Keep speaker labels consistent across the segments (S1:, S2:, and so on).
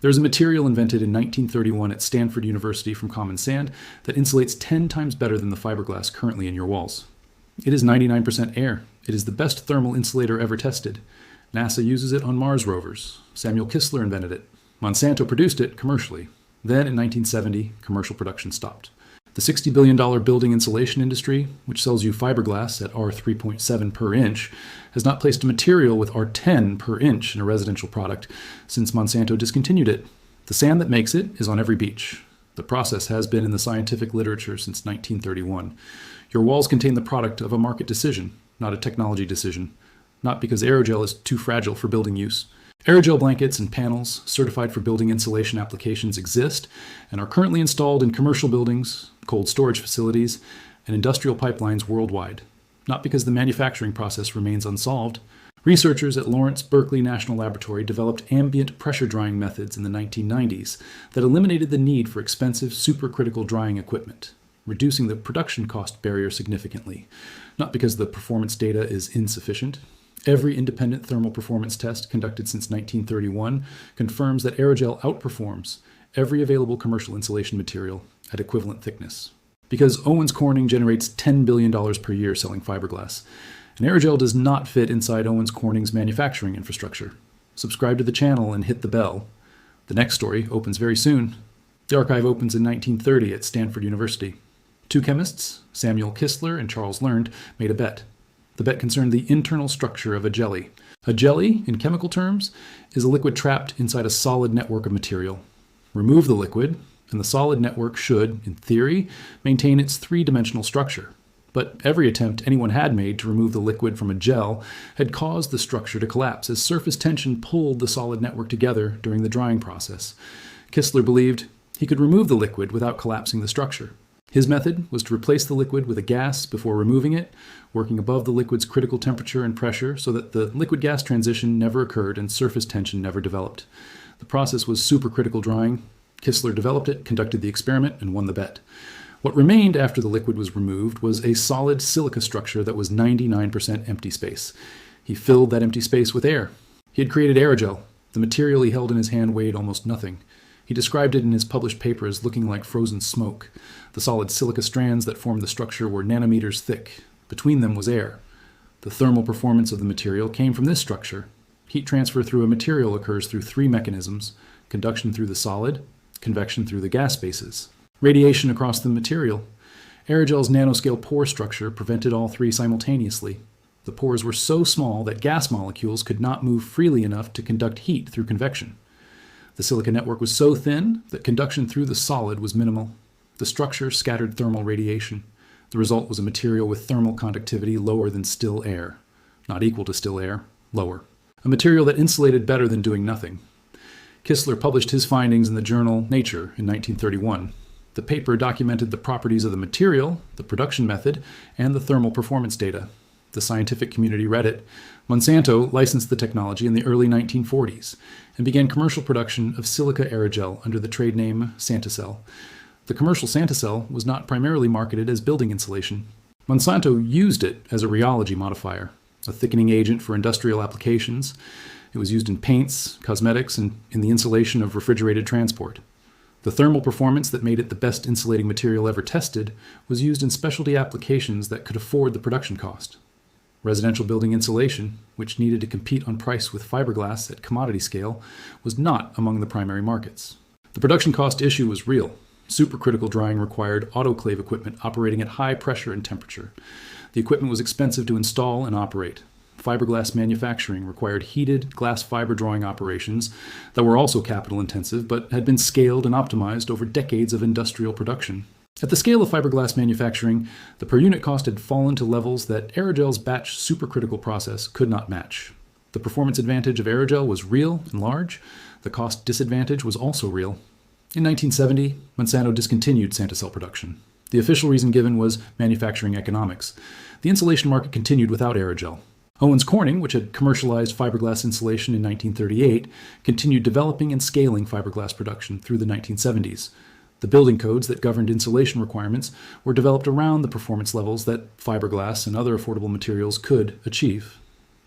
S1: There's a material invented in 1931 at Stanford University from common sand that insulates 10 times better than the fiberglass currently in your walls. It is 99% air. It is the best thermal insulator ever tested. NASA uses it on Mars rovers. Samuel Kistler invented it. Monsanto produced it commercially. Then in 1970, commercial production stopped. The $60 billion building insulation industry, which sells you fiberglass at R3.7 per inch, has not placed a material with R10 per inch in a residential product since Monsanto discontinued it. The sand that makes it is on every beach. The process has been in the scientific literature since 1931. Your walls contain the product of a market decision, not a technology decision. Not because aerogel is too fragile for building use. Aerogel blankets and panels certified for building insulation applications exist and are currently installed in commercial buildings, cold storage facilities, and industrial pipelines worldwide. Not because the manufacturing process remains unsolved. Researchers at Lawrence Berkeley National Laboratory developed ambient pressure drying methods in the 1990s that eliminated the need for expensive supercritical drying equipment, reducing the production cost barrier significantly. Not because the performance data is insufficient. Every independent thermal performance test conducted since 1931 confirms that aerogel outperforms every available commercial insulation material at equivalent thickness. Because Owens Corning generates $10 billion per year selling fiberglass, and aerogel does not fit inside Owens Corning's manufacturing infrastructure. Subscribe to the channel and hit the bell. The next story opens very soon. The archive opens in 1930 at Stanford University. Two chemists, Samuel Kistler and Charles Learned, made a bet. The bet concerned the internal structure of a jelly. A jelly, in chemical terms, is a liquid trapped inside a solid network of material. Remove the liquid, and the solid network should, in theory, maintain its three-dimensional structure. But every attempt anyone had made to remove the liquid from a gel had caused the structure to collapse as surface tension pulled the solid network together during the drying process. Kistler believed he could remove the liquid without collapsing the structure. His method was to replace the liquid with a gas before removing it, working above the liquid's critical temperature and pressure so that the liquid-gas transition never occurred and surface tension never developed. The process was supercritical drying. Kistler developed it, conducted the experiment, and won the bet. What remained after the liquid was removed was a solid silica structure that was 99% empty space. He filled that empty space with air. He had created aerogel. The material he held in his hand weighed almost nothing. He described it in his published paper as looking like frozen smoke. The solid silica strands that formed the structure were nanometers thick. Between them was air. The thermal performance of the material came from this structure. Heat transfer through a material occurs through three mechanisms: conduction through the solid, convection through the gas spaces, radiation across the material. Aerogel's nanoscale pore structure prevented all three simultaneously. The pores were so small that gas molecules could not move freely enough to conduct heat through convection. The silica network was so thin that conduction through the solid was minimal. The structure scattered thermal radiation. The result was a material with thermal conductivity lower than still air. Not equal to still air, lower. A material that insulated better than doing nothing. Kistler published his findings in the journal Nature in 1931. The paper documented the properties of the material, the production method, and the thermal performance data. The scientific community read it. Monsanto licensed the technology in the early 1940s and began commercial production of silica aerogel under the trade name Santicel. The commercial Santicel was not primarily marketed as building insulation. Monsanto used it as a rheology modifier, a thickening agent for industrial applications. It was used in paints, cosmetics, and in the insulation of refrigerated transport. The thermal performance that made it the best insulating material ever tested was used in specialty applications that could afford the production cost. Residential building insulation, which needed to compete on price with fiberglass at commodity scale, was not among the primary markets. The production cost issue was real. Supercritical drying required autoclave equipment operating at high pressure and temperature. The equipment was expensive to install and operate. Fiberglass manufacturing required heated glass fiber drawing operations that were also capital intensive but had been scaled and optimized over decades of industrial production. At the scale of fiberglass manufacturing, the per unit cost had fallen to levels that aerogel's batch supercritical process could not match. The performance advantage of aerogel was real and large. The cost disadvantage was also real. In 1970, Monsanto discontinued Santicel production. The official reason given was manufacturing economics. The insulation market continued without aerogel. Owens Corning, which had commercialized fiberglass insulation in 1938, continued developing and scaling fiberglass production through the 1970s. The building codes that governed insulation requirements were developed around the performance levels that fiberglass and other affordable materials could achieve.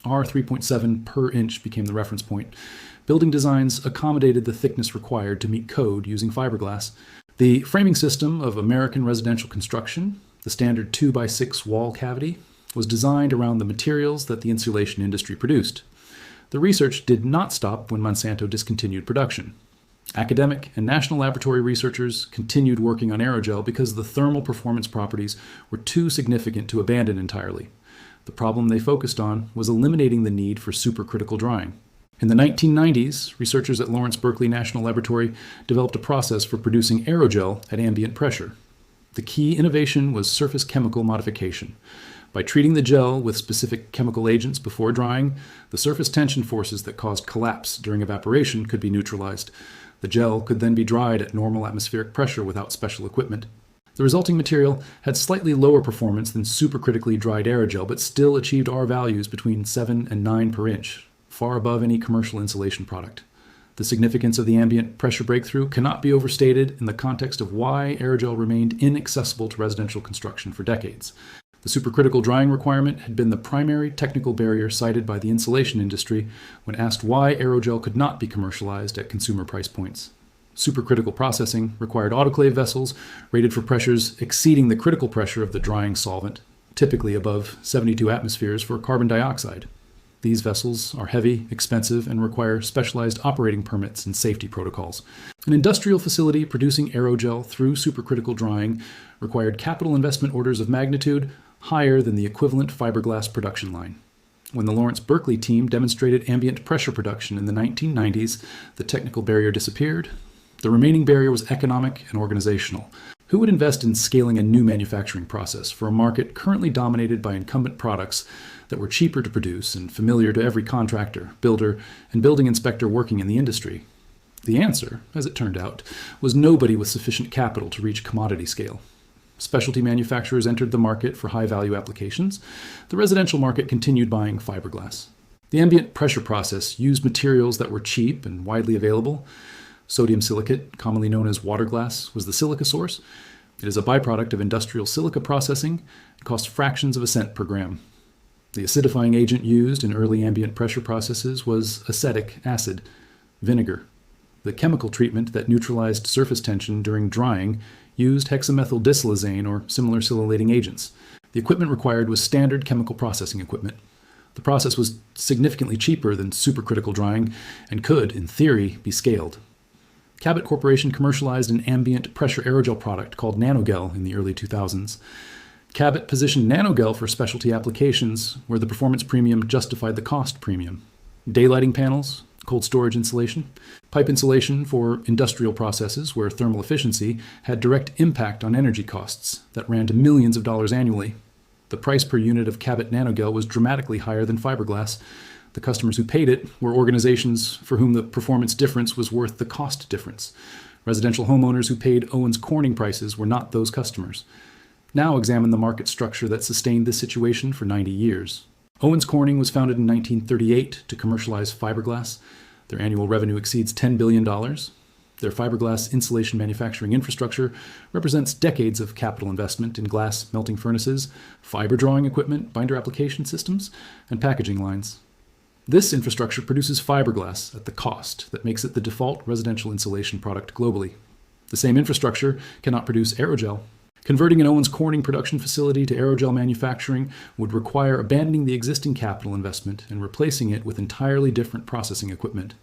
S1: R3.7 per inch became the reference point. Building designs accommodated the thickness required to meet code using fiberglass. The framing system of American residential construction, the standard 2x6 wall cavity, was designed around the materials that the insulation industry produced. The research did not stop when Monsanto discontinued production. Academic and national laboratory researchers continued working on aerogel because the thermal performance properties were too significant to abandon entirely. The problem they focused on was eliminating the need for supercritical drying. In the 1990s, researchers at Lawrence Berkeley National Laboratory developed a process for producing aerogel at ambient pressure. The key innovation was surface chemical modification. By treating the gel with specific chemical agents before drying, the surface tension forces that caused collapse during evaporation could be neutralized. The gel could then be dried at normal atmospheric pressure without special equipment. The resulting material had slightly lower performance than supercritically dried aerogel, but still achieved R values between 7 and 9 per inch, far above any commercial insulation product. The significance of the ambient pressure breakthrough cannot be overstated in the context of why aerogel remained inaccessible to residential construction for decades. The supercritical drying requirement had been the primary technical barrier cited by the insulation industry when asked why aerogel could not be commercialized at consumer price points. Supercritical processing required autoclave vessels rated for pressures exceeding the critical pressure of the drying solvent, typically above 72 atmospheres for carbon dioxide. These vessels are heavy, expensive, and require specialized operating permits and safety protocols. An industrial facility producing aerogel through supercritical drying required capital investment orders of magnitude higher than the equivalent fiberglass production line. When the Lawrence Berkeley team demonstrated ambient pressure production in the 1990s, the technical barrier disappeared. The remaining barrier was economic and organizational. Who would invest in scaling a new manufacturing process for a market currently dominated by incumbent products that were cheaper to produce and familiar to every contractor, builder, and building inspector working in the industry? The answer, as it turned out, was nobody with sufficient capital to reach commodity scale. Specialty manufacturers entered the market for high-value applications. The residential market continued buying fiberglass. The ambient pressure process used materials that were cheap and widely available. Sodium silicate, commonly known as water glass, was the silica source. It is a byproduct of industrial silica processing. It costs fractions of a cent per gram. The acidifying agent used in early ambient pressure processes was acetic acid, vinegar. The chemical treatment that neutralized surface tension during drying used hexamethyl disilazane or similar silylating agents. The equipment required was standard chemical processing equipment. The process was significantly cheaper than supercritical drying and could, in theory, be scaled. Cabot Corporation commercialized an ambient pressure aerogel product called Nanogel in the early 2000s. Cabot positioned Nanogel for specialty applications where the performance premium justified the cost premium. Daylighting panels, cold storage insulation, pipe insulation for industrial processes where thermal efficiency had direct impact on energy costs that ran to millions of dollars annually. The price per unit of Cabot Nanogel was dramatically higher than fiberglass. The customers who paid it were organizations for whom the performance difference was worth the cost difference. Residential homeowners who paid Owens Corning prices were not those customers. Now examine the market structure that sustained this situation for 90 years. Owens Corning was founded in 1938 to commercialize fiberglass. Their annual revenue exceeds $10 billion. Their fiberglass insulation manufacturing infrastructure represents decades of capital investment in glass melting furnaces, fiber drawing equipment, binder application systems, and packaging lines. This infrastructure produces fiberglass at the cost that makes it the default residential insulation product globally. The same infrastructure cannot produce aerogel. Converting an Owens Corning production facility to aerogel manufacturing would require abandoning the existing capital investment and replacing it with entirely different processing equipment.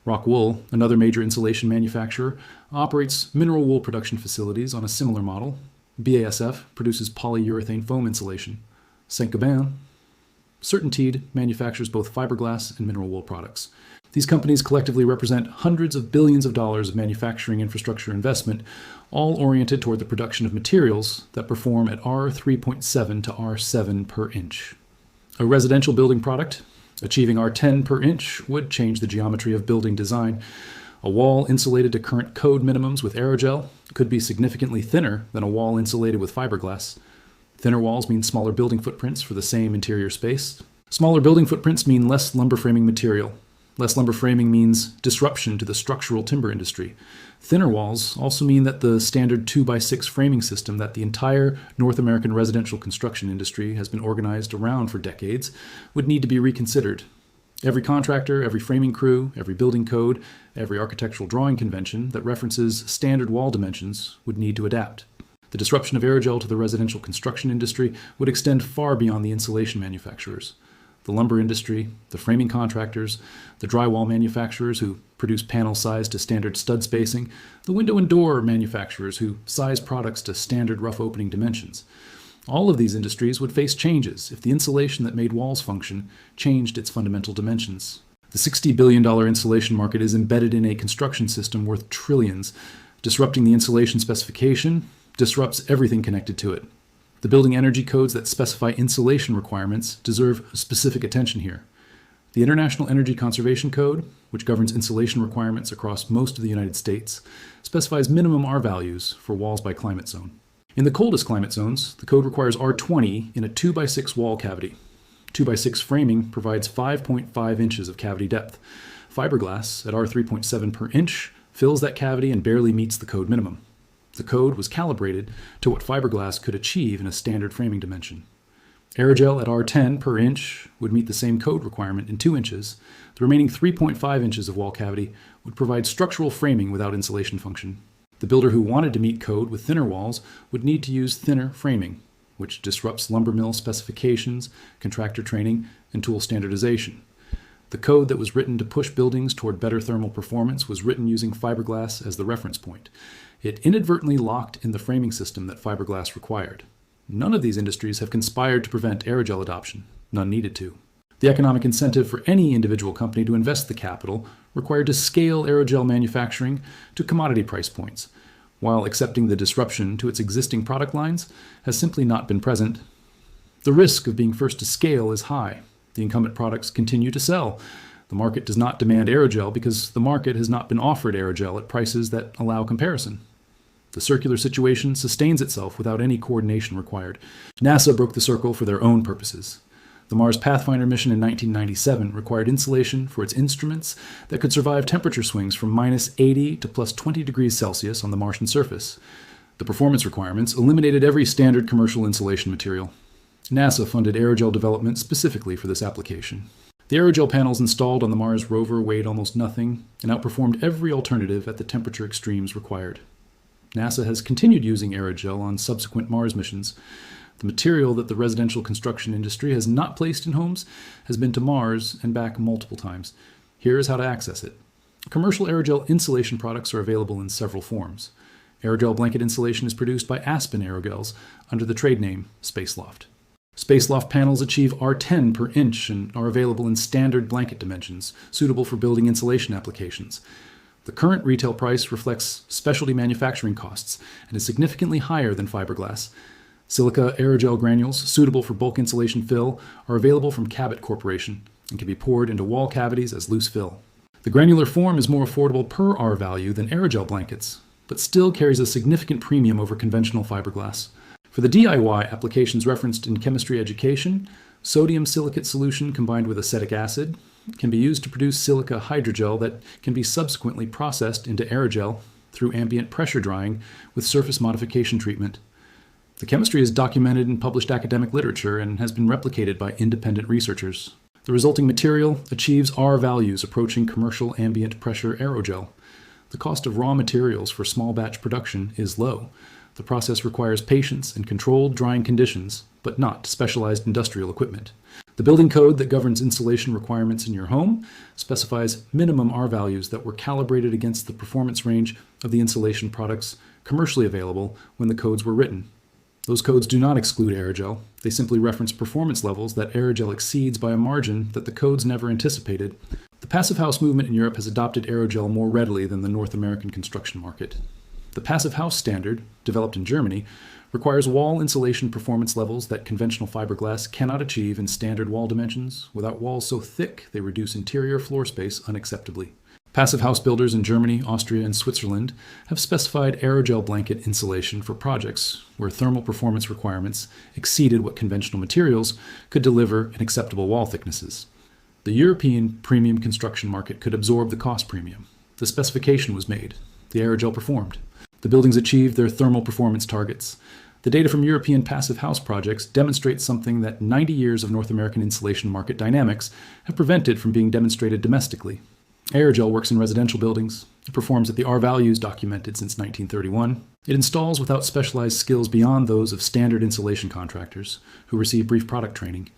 S1: Rockwool, another major insulation manufacturer, operates mineral wool production facilities on a similar model. BASF produces polyurethane foam insulation. Saint-Gobain, Certainteed manufactures both fiberglass and mineral wool products. These companies collectively represent hundreds of billions of dollars of manufacturing infrastructure investment, all oriented toward the production of materials that perform at R3.7 to R7 per inch. A residential building product achieving R10 per inch would change the geometry of building design. A wall insulated to current code minimums with aerogel could be significantly thinner than a wall insulated with fiberglass. Thinner walls mean smaller building footprints for the same interior space. Smaller building footprints mean less lumber framing material. Less lumber framing means disruption to the structural timber industry. Thinner walls also mean that the standard 2x6 framing system that the entire North American residential construction industry has been organized around for decades would need to be reconsidered. Every contractor, every framing crew, every building code, every architectural drawing convention that references standard wall dimensions would need to adapt. The disruption of aerogel to the residential construction industry would extend far beyond the insulation manufacturers. The lumber industry, the framing contractors, the drywall manufacturers who produce panel size to standard stud spacing, the window and door manufacturers who size products to standard rough opening dimensions. All of these industries would face changes if the insulation that made walls function changed its fundamental dimensions. The $60 billion insulation market is embedded in a construction system worth trillions. Disrupting the insulation specification disrupts everything connected to it. The building energy codes that specify insulation requirements deserve specific attention here. The International Energy Conservation Code, which governs insulation requirements across most of the United States, specifies minimum R values for walls by climate zone. In the coldest climate zones, the code requires R20 in a 2x6 wall cavity. 2x6 framing provides 5.5 inches of cavity depth. Fiberglass at R3.7 per inch fills that cavity and barely meets the code minimum. The code was calibrated to what fiberglass could achieve in a standard framing dimension. Aerogel at R10 per inch would meet the same code requirement in 2 inches. The remaining 3.5 inches of wall cavity would provide structural framing without insulation function. The builder who wanted to meet code with thinner walls would need to use thinner framing, which disrupts lumber mill specifications, contractor training, and tool standardization. The code that was written to push buildings toward better thermal performance was written using fiberglass as the reference point. It inadvertently locked in the framing system that fiberglass required. None of these industries have conspired to prevent aerogel adoption. None needed to. The economic incentive for any individual company to invest the capital required to scale aerogel manufacturing to commodity price points, while accepting the disruption to its existing product lines has simply not been present. The risk of being first to scale is high. The incumbent products continue to sell. The market does not demand aerogel because the market has not been offered aerogel at prices that allow comparison. The circular situation sustains itself without any coordination required. NASA broke the circle for their own purposes. The Mars Pathfinder mission in 1997 required insulation for its instruments that could survive temperature swings from -80 to +20 degrees Celsius on the Martian surface. The performance requirements eliminated every standard commercial insulation material. NASA funded aerogel development specifically for this application. The aerogel panels installed on the Mars rover weighed almost nothing and outperformed every alternative at the temperature extremes required. NASA has continued using aerogel on subsequent Mars missions. The material that the residential construction industry has not placed in homes has been to Mars and back multiple times. Here is how to access it. Commercial aerogel insulation products are available in several forms. Aerogel blanket insulation is produced by Aspen Aerogels under the trade name Spaceloft. Spaceloft panels achieve R10 per inch and are available in standard blanket dimensions, suitable for building insulation applications. The current retail price reflects specialty manufacturing costs and is significantly higher than fiberglass. Silica aerogel granules, suitable for bulk insulation fill, are available from Cabot Corporation and can be poured into wall cavities as loose fill. The granular form is more affordable per R value than aerogel blankets, but still carries a significant premium over conventional fiberglass. For the DIY applications referenced in chemistry education, sodium silicate solution combined with acetic acid can be used to produce silica hydrogel that can be subsequently processed into aerogel through ambient pressure drying with surface modification treatment. The chemistry is documented in published academic literature and has been replicated by independent researchers. The resulting material achieves R values approaching commercial ambient pressure aerogel. The cost of raw materials for small batch production is low. The process requires patience and controlled drying conditions, but not specialized industrial equipment. The building code that governs insulation requirements in your home specifies minimum R values that were calibrated against the performance range of the insulation products commercially available when the codes were written. Those codes do not exclude aerogel. They simply reference performance levels that aerogel exceeds by a margin that the codes never anticipated. The passive house movement in Europe has adopted aerogel more readily than the North American construction market. The passive house standard, developed in Germany, requires wall insulation performance levels that conventional fiberglass cannot achieve in standard wall dimensions without walls so thick they reduce interior floor space unacceptably. Passive house builders in Germany, Austria, and Switzerland have specified aerogel blanket insulation for projects where thermal performance requirements exceeded what conventional materials could deliver in acceptable wall thicknesses. The European premium construction market could absorb the cost premium. The specification was made. The aerogel performed. The buildings achieved their thermal performance targets. The data from European passive house projects demonstrates something that 90 years of North American insulation market dynamics have prevented from being demonstrated domestically. Aerogel works in residential buildings. It performs at the R values documented since 1931. It installs without specialized skills beyond those of standard insulation contractors who receive brief product training.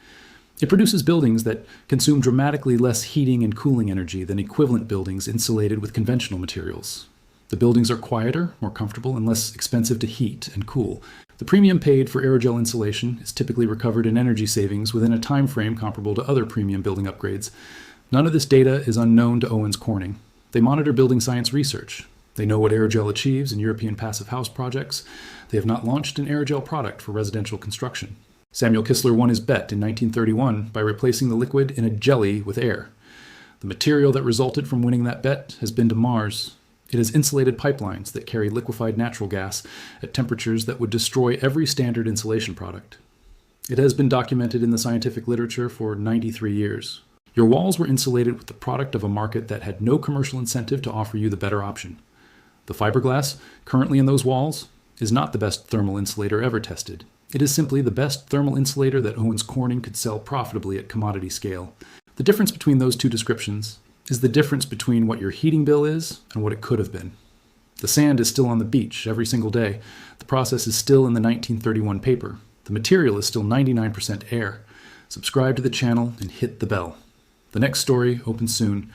S1: It produces buildings that consume dramatically less heating and cooling energy than equivalent buildings insulated with conventional materials. The buildings are quieter, more comfortable, and less expensive to heat and cool. The premium paid for aerogel insulation is typically recovered in energy savings within a time frame comparable to other premium building upgrades. None of this data is unknown to Owens Corning. They monitor building science research. They know what aerogel achieves in European passive house projects. They have not launched an aerogel product for residential construction. Samuel Kistler won his bet in 1931 by replacing the liquid in a jelly with air. The material that resulted from winning that bet has been to Mars. It has insulated pipelines that carry liquefied natural gas at temperatures that would destroy every standard insulation product. It has been documented in the scientific literature for 93 years. Your walls were insulated with the product of a market that had no commercial incentive to offer you the better option. The fiberglass currently in those walls is not the best thermal insulator ever tested. It is simply the best thermal insulator that Owens Corning could sell profitably at commodity scale. The difference between those two descriptions is the difference between what your heating bill is and what it could have been. The sand is still on the beach every single day. The process is still in the 1931 paper. The material is still 99% air. Subscribe to the channel and hit the bell. The next story opens soon.